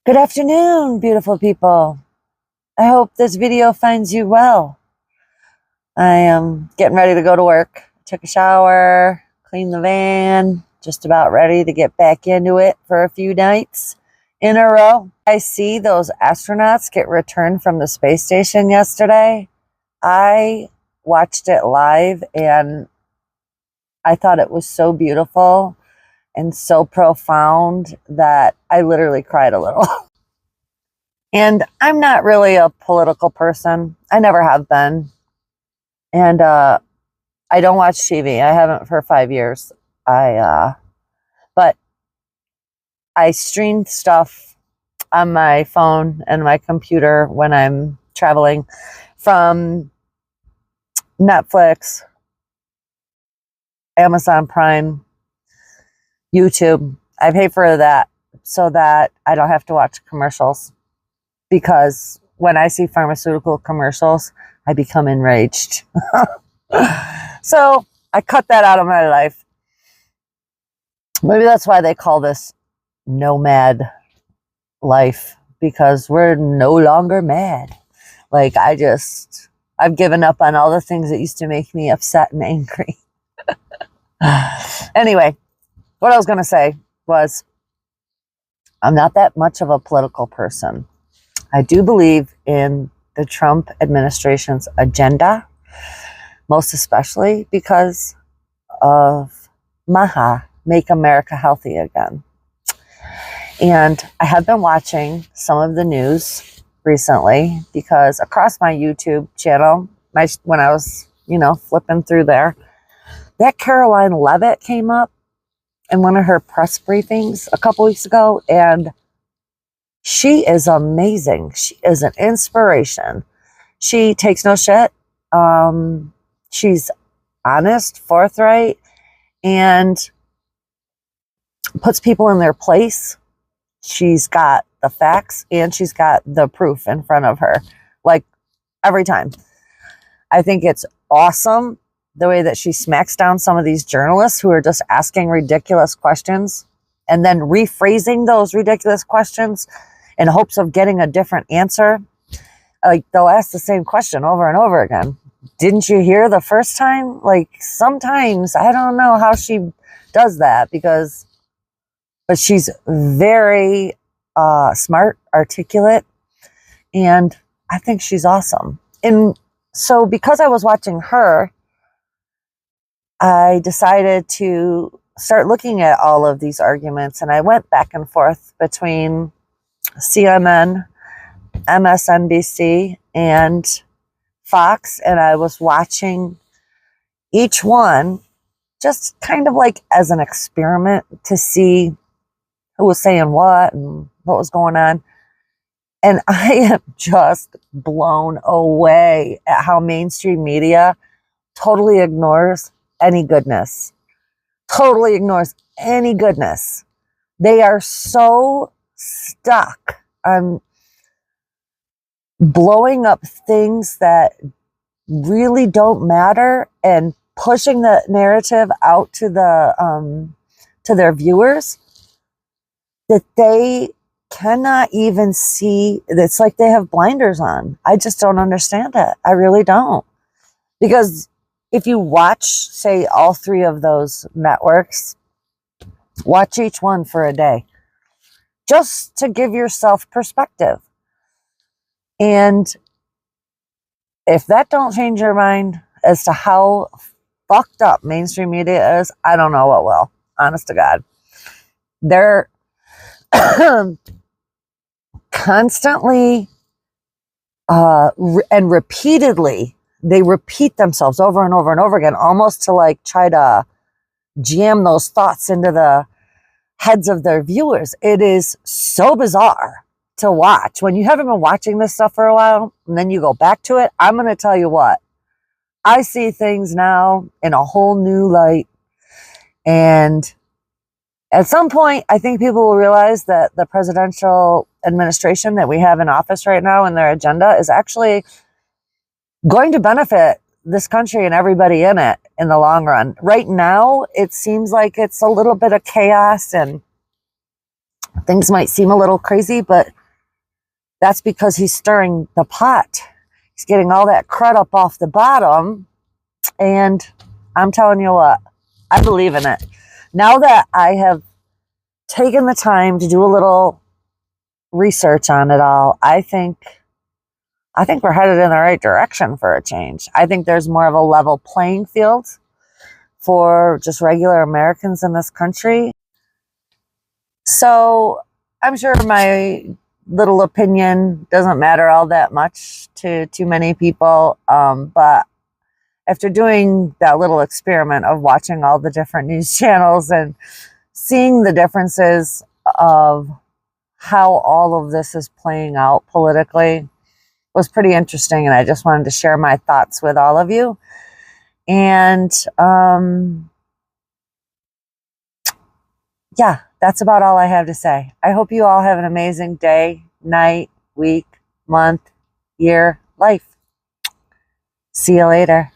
Good afternoon, beautiful people. I hope this video finds you well. I am getting ready to go to work. Took a shower, cleaned the van, just about ready to get back into it for a few nights in a row. I see those astronauts get returned from the space station yesterday. I watched it live and I thought it was so beautiful and so profound that I literally cried a little. And I'm not really a political person. I never have been. And I don't watch TV. I haven't for 5 years. But I stream stuff on my phone and my computer when I'm traveling from Netflix, Amazon Prime, YouTube. I pay for that so that I don't have to watch commercials. Because when I see pharmaceutical commercials, I become enraged. So I cut that out of my life. Maybe that's why they call this nomad life, because we're no longer mad. Like I've given up on all the things that used to make me upset and angry. Anyway, what I was going to say was I'm not that much of a political person. I do believe in the Trump administration's agenda, most especially because of MAHA, Make America Healthy Again. And I have been watching some of the news recently because across my YouTube channel, when I was, flipping through there, that Caroline Leavitt came up in one of her press briefings a couple weeks ago, and she is amazing. She is an inspiration. She takes no shit. She's honest, forthright, and puts people in their place. She's got the facts and she's got the proof in front of her, like every time. I think it's awesome the way that she smacks down some of these journalists who are just asking ridiculous questions and then rephrasing those ridiculous questions in hopes of getting a different answer. Like, they'll ask the same question over and over again. Didn't you hear the first time? Like, sometimes, I don't know how she does that but she's very smart, articulate, and I think she's awesome. And so because I was watching her, I decided to start looking at all of these arguments, and I went back and forth between CNN, MSNBC, and Fox, and I was watching each one just kind of like as an experiment to see who was saying what and what was going on. And I am just blown away at how mainstream media totally ignores any goodness. Totally ignores any goodness. They are so stuck on blowing up things that really don't matter and pushing the narrative out to their viewers that they cannot even see. It's like they have blinders on. I just don't understand it. I really don't. Because if you watch, say, all three of those networks, watch each one for a day, just to give yourself perspective. And if that don't change your mind as to how fucked up mainstream media is, I don't know what will. Honest to God. They're constantly and repeatedly, they repeat themselves over and over and over again, almost to like try to jam those thoughts into the heads of their viewers. It is so bizarre to watch. When you haven't been watching this stuff for a while and then you go back to it, I'm going to tell you what, I see things now in a whole new light. And at some point, I think people will realize that the presidential administration that we have in office right now and their agenda is actually going to benefit this country and everybody in it in the long run. Right now, it seems like it's a little bit of chaos and things might seem a little crazy, but that's because he's stirring the pot. He's getting all that crud up off the bottom. And I'm telling you what, I believe in it. Now that I have taken the time to do a little research on it all, I think we're headed in the right direction for a change. I think there's more of a level playing field for just regular Americans in this country. So I'm sure my little opinion doesn't matter all that much to too many people. But after doing that little experiment of watching all the different news channels and seeing the differences of how all of this is playing out politically was pretty interesting. And I just wanted to share my thoughts with all of you. And yeah, that's about all I have to say. I hope you all have an amazing day, night, week, month, year, life. See you later.